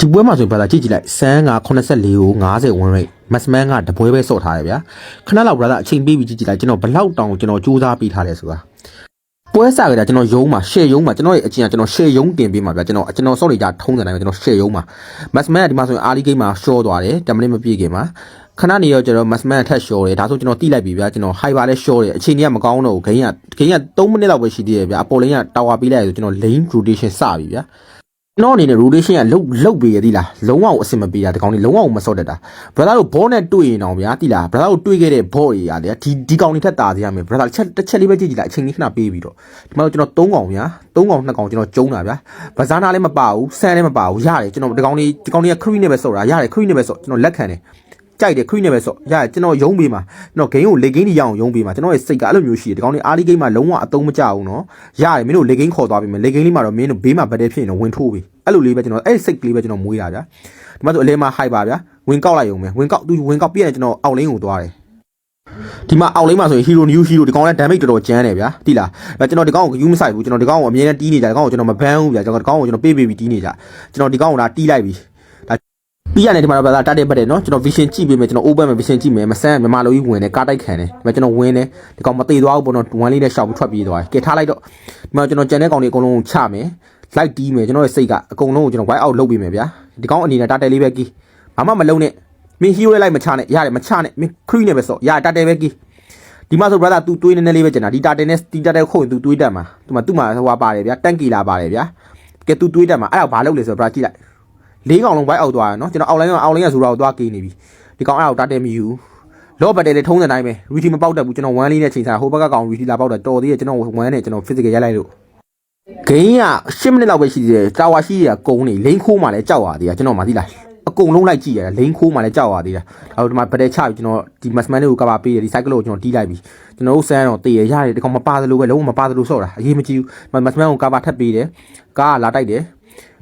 ဒီပွဲမှာဆိုရင် brother ကြည့်ကြည့်လိုက်ဆန်းက84ကို50ဝင်ရိတ်မတ်မန်ကတပွဲပဲစော့ထားတယ်ဗျာခဏလောက် brother အချိန်ပေးပြီးကြည့်ကြည့်လိုက်ကျွန်တော်ဘလောက်တောင်ကျွန်တော်စူးစမ်းပေးထားတယ်ဆိုတာပွဲစားကြတာကျွန်တော်ယုံမှာ share ယုံမှာကျွန်တော်ရဲ့အကျဉ်းကျွန်တော် share ယုံတင်ပေးမှာဗျာကျွန်တော်စော့နေကြထုံးတဲ့တိုင်းကျွန်တော် share ယုံမှာမတ်မန်ကဒီမှာဆိုရင် early game မှာ short သွားတယ်10မိနစ်မပြည့်ခင်မှာခဏနေရောကျွန်တော်မတ်မန်ထက် short တယ်ဒါဆိုကျွန်တော်တိလိုက်ပြီဗျာကျွန်တော် high ပါလဲ short တယ်အချိန်ကြီးကမကောင်းတော့ဘူးဂိမ်းက3မိနစ်လောက်ပဲရှိသေးတယ်ဗျာအပေါ်လိန်ကတာဝါပေးလိုက်ဆိုကျွန်တော် lane rotation စပြီဗျာနော်အနေနဲ့ rotation ကလုတ်ပေးရသည်လားလုံးဝအဆင်မပြေတာဒီကောင်လေးလုံးဝမစော့တတ်တာ brother တို့ ball နဲ့တွေ့ရင်တော့ဗျာတိလား brother တို့တွေ့ခဲ့တဲ့ ball တွေရတယ်ဒီကောင်လေးထက်တာစီရမယ် brother တစ်ချက်လေးပဲကြည့်ကြည့်လိုက်အချိန်လေးခဏပေးပြီးတော့ဒီမှာကျွန်တော်3ကောင်ဗျာ3ကောင်2ကောင်ကျွန်တော်ကျုံးတာဗျာဘဇာနာလည်းမပါဘူးဆန်လည်းမပါဘူးရတယ်ကျွန်တော်ဒီကောင်လေးက cream နဲ့ပဲစော့တာရတယ် cream နဲ့ပဲစော့ကျွန်တော်လက်ခံတယ်ကြိုက်တယ် cream နဲ့ပဲစော့ရတယ်ကျွန်တော်ယုံပေးမှာကျွန်တော် game ကို leg game ကြီးရအောင်ယုံပေးမှာကျွန်တော်ရဲ့စိတ်ကအဲ့လိုမျိုးရှိတယ်ဒီကောင်လေး early game မှာလုံးဝအသုံးမကျဘူးနော်ရတယ်မင်းတို့ leg game ခေါ်သွားပြီမယ် leg game လေးမှာတော့မင်းတို့ဘေးမှာဗတ်တဲ့ဖြစ်ရင်တော့ဝင်ထိုးပြီအဲ့လိုလေးပဲကျွန်တော်အဲ့စိတ်ကလေးပဲကျွန်တော်မွေးတာဗျာဒီမှာဆိုအလဲမှာ high ပါဗျာဝင်ကောက်လိုက်ရုံပဲဝင်ကောက်ပြည့်တယ်ကျွန်တော်အောက်လိန်ကိုသွားတယ်ဒီမှာအောက်လိန်မှာဆိုရင် hero new hero ဒီကောင်လည်း damage တော်တော်ကျန်းတယ်ဗျာတိလားကျွန်တော်ဒီကောင်ကိုယူမဆိုင်ဘူးကျွန်တော်ဒီကောင်ကိုအမြဲတမ်းတီးနေကြဒီကောင်ကိုကျွန်တော်မဘန်းဘူးဗျာကျွန်တော်ဒီကောင်ကိုကျွန်တော်ပေးပြီးတီးနေကြကျွန်တော်ဒီကောင်ကိုဒါတီးလိုက်ပြီပြီးရတယ်ဒီမှာတော့ဗျာတာတက်ပတ်တယ်နော်ကျွန်တော် vision ကြည့်ပေးမယ်ကျွန်တော် open မှာ vision ကြည့်မယ်မဆန်းမြန်မာလိုကြီးဝင်တယ်ကားတိုက်ခံတယ်ဒီမှာကျွန်တော်ဝင်တယ်ဒီကောင်မသေးသွားဘူးပေါ့နော်1လေးနဲ့ရှောက်ပြီးထွက်ပြေးသွားတယ်ကဲထားလိုက်တော့ဒီမှာကျွန်တော်ကြံတဲ့ကောင်တွေအကုန်လုံးချမယ်လိုက်တီးမယ်ကျွန်တော်ရဲ့စိတ်ကအကုန်လုံးကိုကျွန်တော် white out လုပ်ပေးမယ်ဗျာဒီကောင်အနေနဲ့တာတယ်လေးပဲကီးဘာမှမလုံးနဲ့မင်း hero လိုက်မချနဲ့ရတယ်မချနဲ့မင်း cream နဲ့ပဲစော့ရတာတယ်ပဲကီးဒီမှာဆို brother သူတွေးနေနေလေးပဲကျန်တာဒီတာတယ်နဲ့ဒီတာတယ်ခုတ်ရင်သူတွေးတတ်မှာသူမှာဟိုပါပါတယ်ဗျာတန်ကီလာပါတယ်ဗျာကဲသူတွေးတတ်မှာအဲ့ဒါဘာလုပ်လဲဆိုတော့ brother ကြည့်လိုက်၄ကောင်လုံး white out သွားရနော်ကျွန်တော်အောက်လိုင်းကဆိုတော့သွားကေးနေပြီဒီကောင်အဲ့ဒါကိုတာတယ်မယူလော့ဘတ်တယ်လေထုံးတဲ့တိုင်းပဲ reach မပေါက်တတ်ဘူးကျွန်တော်1လေးနဲ့ချိန်စားဟိုဘက်ကကောင် reach လာပေါက်တာတော်သေးတယ်ကျွန်တော်1နဲ့ကျွန်တော် physical ရိုက်လိုက်လို့ဂိမ်းက10မိနစ်လောက်ပဲရှိသေးတယ်တာဝါရှိရကုန်းနေလိန်ခိုးမှလည်းကြောက်ရသေးတယ်ကျွန်တော်မှသိလားအကုန်လုံးလိုက်ကြည့်ရတယ်လိန်ခိုးမှလည်းကြောက်ရသေးတယ်အဲ့တော့ဒီမှာဗတ်တယ်ချပြီးကျွန်တော်ဒီ masman လေးကိုကဘာပေးရဒီ cycle ကိုကျွန်တော်တီးလိုက်ပြီကျွန်တော်တို့ဆန်းတော့တည်ရရတယ်ဒီကောင်မပါသလိုပဲလုံးဝမပါသလိုဆော့တာအရေးမကြီးဘူး masman ကိုကဘာထပ်ပေးတယ်ကားလာတိုက်တယ်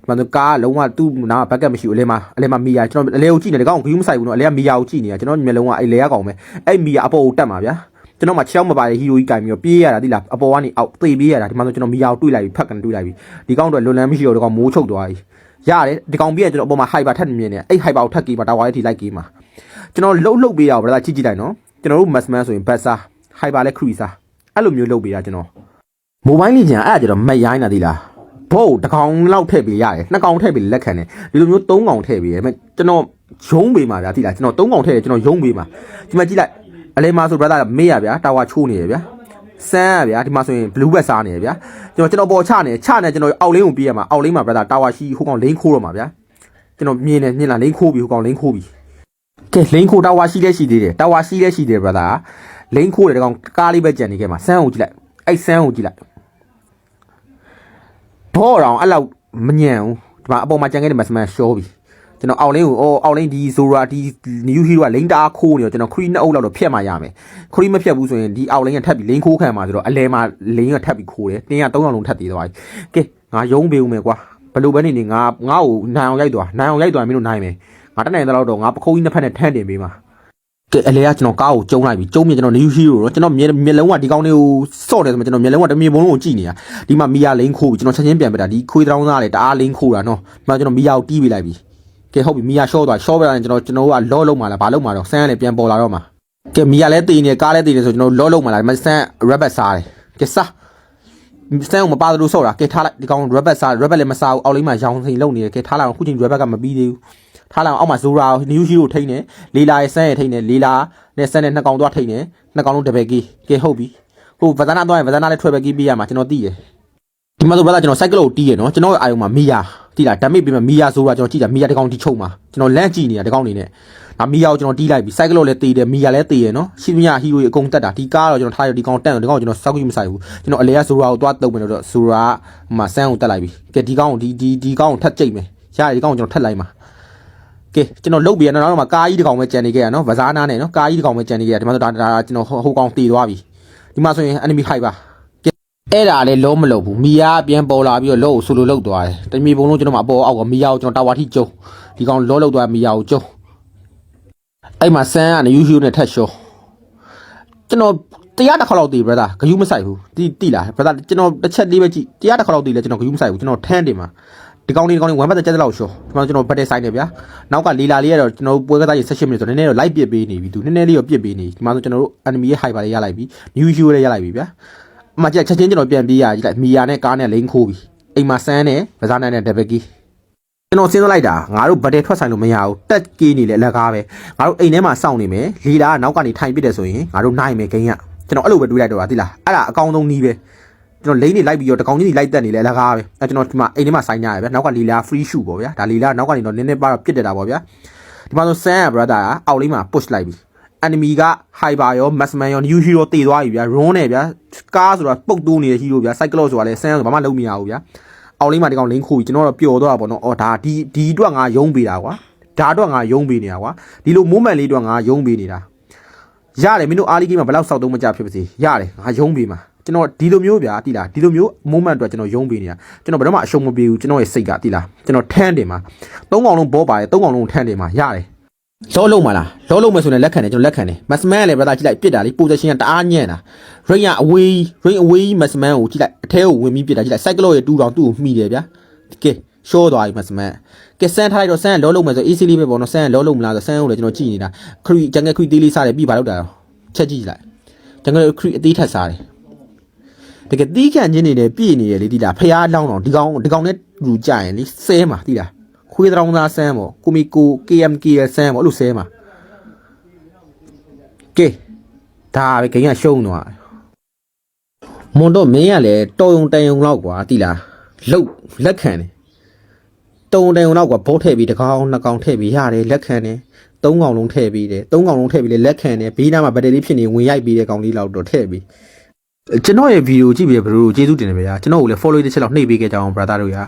ဒီမှာကားလုံးဝသူ့နားဘက်ကမရှိဘူးအလဲမှာမီယာကျွန်တော်အလဲကိုကြည့်နေတယ်ကောင်ဂယူးမဆိုင်ဘူးနော်အလဲကမီယာကိုကြည့်နေတာကျွန်တော်မျက်လုံးကအဲ့လဲရကောင်ပဲအဲ့မီယာအပေါ်ကိုတက်မှာဗျာကျွန်တော်မှ6မပါတဲ့ဟီရိုကြီးကင်ပြီးတော့ပြေးရတာတိလားအပေါ်ကနေအောက်သေပြေးရတာဒီမှာဆိုကျွန်တော်မီယာကိုတွေးလိုက်ပြီးဖက်ကန်တွေးလိုက်ပြီးဒီကောင်တော့လွန်လန်းမရှိတော့ဒီကောင်မိုးချုပ်သွားပြီရတယ်ဒီကောင်ပြေးရကျွန်တော်အပေါ်မှာ hyper ထက်မြင်နေအဲ့ hyper ကိုထက်ကြီးမှာတာဝါလေးထိလိုက်ကြီးမှာကျွန်တော်လှုပ်ပေးရအောင်ဗျာကြည့်လိုက်နော်ကျွန်တော်တို့ masman ဆိုရင် bassa hyper လဲ crease အဲ့လိုမျိုးလှုပ်ပေးတာကျွန်တော် mobile လေးကျန်အဲ့ဒါကျတော့မက်ရိုင်းတာတိလားဘောတကောင်လောက်ထည့်ပေးရတယ်2ကောင်ထည့်ပေးလက်ခံတယ်ဒီလိုမျိုး3ကောင်ထည့်ပေးရတယ်ကျွန်တော်ယုံပေးမှာဗျာတိလားကျွန်တော်3ကောင်ထည့်တယ်ကျွန်တော်ယုံပေးမှာဒီမှာကြည့်လိုက်အလဲမှာဆို brother မေးရဗျာတာဝါချိုးနေရဗျာဆန်းရဗျာဒီမှာဆိုရင် blue bat စားနေရဗျာကျွန်တော်ပေါ်ချနေကျွန်တော်အောက်လင်းကိုပြေးရမှာအောက်လင်းမှာ brother တာဝါရှိဟိုကောင်လိန်ခိုးတော့မှာဗျာကျွန်တော်မြင်လာလိန်ခိုးပြီဟိုကောင်လိန်ခိုးပြီကဲလိန်ခိုးတာဝါရှိလဲရှိသေးတယ်တာဝါရှိလဲရှိတယ် brother လိန်ခိုးတယ်ဒီကောင်ကားလေးပဲကြံနေခဲ့မှာဆန်းကိုကြည့်လိုက်အဲ့ဆန်းကိုကြည့်လိုက်ဘောတော်အဲ့လောက်မညံဘူးဒီမှာအပေါ်မှာကြံခဲ့တဲ့ masman ရှောပြီကျွန်တော်အောက်လင်းကိုအောက်လင်းဒီ Zora ဒီ new hero ကလိန်တာခိုးနေတော့ကျွန်တော် cream နှစ်အုပ်လောက်တော့ဖြတ်မှရမယ် cream မဖြတ်ဘူးဆိုရင်ဒီအောက်လင်းကထပ်ပြီးလိန်ခိုးခံမှာဆိုတော့အလဲမှာလိန်ကထပ်ပြီးခိုးတယ်တင်းက3ယောက်လုံးထပ်သေးသွားပြီကဲငါယုံပေးဦးမယ်ကွာဘယ်လိုပဲနေငါ့ကိုနိုင်အောင်ရိုက်သွားမင်းတို့နိုင်မယ်ငါတက်နိုင်တဲ့လောက်တော့ငါပခုံးကြီးနှစ်ဖက်နဲ့ထန်းတင်ပေးမှာကဲအလဲကကျွန်တော်ကားကိုကျုံလိုက်ပြီကျုံမြင်ကျွန်တော် new hero တော့ကျွန်တော်မျက်လုံးကဒီကောင်းလေးကိုစော့တယ်ဆိုမှကျွန်တော်မျက်လုံးကတမြေပုံလုံးကိုကြည့်နေတာဒီမှာမီယာလိန်ခိုးပြီကျွန်တော်ချက်ချင်းပြန်ပြတာဒီခွေးတောင်းသားလေတအားလိန်ခိုးတာနော်ဒီမှာကျွန်တော်မီယာကိုတီးပေးလိုက်ပြီကဲဟုတ်ပြီမီယာရှော့သွားရှော့ပြတာကျွန်တော်ကလော့လုံးမှာလားဘာလုံးမှာတော့ဆန်းလည်းပြန်ပေါ်လာတော့မှာကဲမီယာလည်းတည်နေကားလည်းတည်နေဆိုကျွန်တော်လော့လုံးမှာလားမဆန်း rabbit စားတယ်ကဲစားဆန်းကိုမပါသလိုဆော့တာကဲထားလိုက်ဒီကောင် rabbit စား rabbit လည်းမစားဘူးအောက်လေးမှာရောင်စိန်လုံနေတယ်ကဲထားလိုက်အောင်ခုချိန် rabbit ကမပြီးသေးဘူးထားလိုက်အောင်အောက်မှာ Zora new hero ထိန်းနေလေလာရဲ့ဆန်းရဲ့ထိန်းနေလေလာနဲ့ဆန်းနဲ့2ကောင်သွားထိန်းနေ2ကောင်လုံးတပည့်ကြီးကဲဟုတ်ပြီဟိုဗဇာနာသွားရင်ဗဇာနာလည်းထွက်ပဲကြီးပေးရမှာကျွန်တော်သိတယ်ဒီမှာဆို brother ကျွန်တော် cycle ကိုတီးရနော်ကျွန်တော်အာယုံမှာမီယာတိလား damage ပေးမှာမီယာZoraကျွန်တော်ကြည့်တာမီယာတကောင်တီးချုပ်မှာကျွန်တော်လန့်ကြည့်နေတာတကောင်နေနဲ့ဒါမီယာကိုကျွန်တော်တီးလိုက်ပြီ cycle လည်းတီးတယ်မီယာလည်းတီးရနော်ရှိမရ hero ကြီးအကုန်တက်တာဒီကားတော့ကျွန်တော်ထားရဒီကောင်တန့်ဒီကောင်ကျွန်တော်စောက်ကြီးမဆိုင်ဘူးကျွန်တော်အလဲက Zora ကိုသွားတုံးမယ်တော့ Zora မှာဆန်းကိုတက်လိုက်ပြီကဲဒီကောင်ဒီကောင်ကိုထပ်ကြိတ်မယ်ရတယ်ဒီကောင်ကိုကျွန်တော်ထပ်လိုက်မှာကဲကျွန်တော်လုတ်ပြီးရနော်နောက်မှာကားကြီးတစ်ကောင်ပဲကြံနေခဲ့ရနော်ဗဇာနာနဲ့နော်ကားကြီးတစ်ကောင်ပဲကြံနေခဲ့ရဒီမှာဆိုဒါကျွန်တော်ဟိုကောင်တီးသွားပြီဒီမှာဆိုရင် enemy high ပါအဲ့ဒါလည်းလုံးမလုပ်ဘူးမီယာပြန်ပေါ်လာပြီးတော့လော့ကိုဆိုလိုလုတ်သွားတယ်တမီပုံလုံးကျွန်တော်မအပေါ်အောက်ကမီယာကိုကျွန်တော်တာဝါထိကျုံဒီကောင်လော့လုတ်သွားမီယာကိုကျုံအဲ့မှာဆန်းကနေ YouTube နဲ့ထက်ရှော့ကျွန်တော်တရားတစ်ခါလောက်တည် brother ဂယူးမဆိုင်ဘူးတိလား brother ကျွန်တော်တစ်ချက်လေးပဲကြည့်တရားတစ်ခါလောက်တည်လဲကျွန်တော်ဂယူးမဆိုင်ဘူးကျွန်တော်ထန်းတင်မှာ ဒီကောင်လေးဝမ်ဘတ်တဲ့ကျက်တဲ့လောက်ရှော့ကျွန်တော်ဘတ်တဲ့ဆိုင်နေဗျာနောက်ကလီလာလေးကတော့ကျွန်တော်ပွဲကစားရေး16မိနစ်ဆိုနည်းနည်းတော့လိုက်ပစ်ပေးနေပြီသူနည်းနည်းလေးတော့ပစ်ပေးနေဒီမှာဆိုကျွန်တော်တို့ enemy ရဲ့ hyper လေးရလိုက်ပြီ new issue လေးရလိုက်ပြီဗျာအမှချက်ချင်းကျွန်တော်ပြန်ပြေးရကြည့်လိုက်မီယာနဲ့ကားနဲ့လိန်ခိုးပြီအိမ်မှာဆန်းနဲ့ဗဇာနိုင်နဲ့ဒဘကီကျွန်တော်စဉ်းစားလိုက်တာငါတို့ဘတ်တဲ့ထွက်ဆိုင်လို့မရဘူးတက်ကေးနေလေအလကားပဲငါတို့အိမ်ထဲမှာစောင့်နေမယ်လီလာကနောက်ကနေထိုင်ပစ်တယ်ဆိုရင်ငါတို့နိုင်မယ်ဂိမ်းကကျွန်တော်အဲ့လိုပဲတွေးလိုက်တော့ပါသိလားအဲ့ဒါအကောင်းဆုံးနီးပဲကျွန်တော်လိန်နေလိုက်ပြီးတော့တကောင်ကြီးလိုက်တက်နေလေအလကားပဲအဲ့ကျွန်တော်ဒီမှာအိမ်ထဲမှာဆိုင်ကြရဗျာနောက်ကလီလာ free shoot ပေါ့ဗျာဒါလီလာနောက်ကနေတော့နည်းနည်းပါတော့ပြစ်တက်တာပေါ့ဗျာဒီမှာဆိုဆန်းက brother ကအောက်လေးမှာ push လိုက်ပြီ enemy က hyper ရော maxman ရော new hero တေသွားပြီဗျာ run နဲ့ဗျာကားဆိုတော့ပုတ်တိုးနေတဲ့ hero ဗျာ cyclone ဆိုတာလေဆန်းဆိုဘာမှလုံးမရဘူးဗျာအောက်လေးမှာဒီကောင်လိန်ခိုးပြီကျွန်တော်တော့ပျော်သွားတာပေါ့နော်အော်ဒါဒီအတွက်ငါယုံပေးတာကွာဒါအတွက်ငါယုံပေးနေတာကွာဒီလို moment လေးအတွက်ငါယုံပေးနေတာရတယ်မင်းတို့အားလီဂိမ်းမှာဘယ်လောက်စောက်သုံးမကြဖြစ်ပါစေရတယ်ငါယုံပေးမှာကျွန်တော်ဒီလိုမျိုးဗျာတိလားဒီလိုမျိုး moment အတွက်ကျွန်တော်ယုံပေးနေတာကျွန်တော်ဘယ်တော့မှအရှုံးမပေးဘူးကျွန်တော်ရဲ့စိတ်ကတိလားကျွန်တော်ထန်းတင်မှာ၃កောင်လုံးဘောပါတယ်၃កောင်လုံးထန်းတင်မှာရတယ်လောလုံးမလားလောလုံးမယ်ဆိုရင်လက်ခံတယ်ကျွန်တော်လက်ခံတယ် Maxman လည်း brother ကြည့်လိုက်ပြစ်တာလေ position ကတအားညံ့တာ range ကအဝေး Maxman ကိုကြည့်လိုက်အထဲကိုဝင်ပြီးပြစ်တာကြည့်လိုက် cyclone ရဲ့2တောင်သူ့ကိုမှီတယ်ဗျာကဲ show သွားပြီ Maxman ကဲဆန်းထားလိုက်တော့ဆန်းလောလုံးမယ်ဆို easily ပဲပေါ့နော်ဆန်းလောလုံးမလားဆိုဆန်းကိုလည်းကျွန်တော်ကြည့်နေတာခရီဂျန်ငယ်ခရီသေးလေးစားတယ်ပြီးပါတော့တာချက်ကြည့်လိုက်ဂျန်ငယ်ခရီအသေးထက်စားတယ်တကယ်တီးခံချင်းနေတယ်ပြည့်နေတယ်လေတိလားဖျားလောင်းတော့ဒီကောင်နဲ့လူကြရင်လေဆဲမှာတိလားခွေးတောင်သားဆန်းပေါ့ကိုမီကို KMKL ဆန်းပေါ့အဲ့လိုဆဲမှာကဲဒါပဲဂိမ်းကရှုံးသွားမွန်တော့မင်းကလည်းတော်ယုံတန်ယုံလောက်ကွာတိလားလှုပ်လက်ခံတယ်တုံတန်ယုံလောက်ကွာဘောထည့်ပြီးတကောင်နှစ်ကောင်ထည့်ပြီးရတယ်လက်ခံတယ်၃កောင်လုံးထည့်ပြီးတယ်၃កောင်လုံးထည့်ပြီးလေလက်ခံတယ်ဘေးနားမှာဘက်တရီဖြစ်နေဝင်ရိုက်ပြီးတဲ့ကောင်လေးလောက်တော့ထည့်ပြီးကျွန်တော်ရဲ့ဗီဒီယိုကြည့်ပြီးဘယ်လိုကျေးဇူးတင်တယ်ဗျာကျွန်တော်ကိုလည်း follow တစ်ချက်လောက်နှိပ်ပေးခဲ့ကြအောင် brother တို့ရာ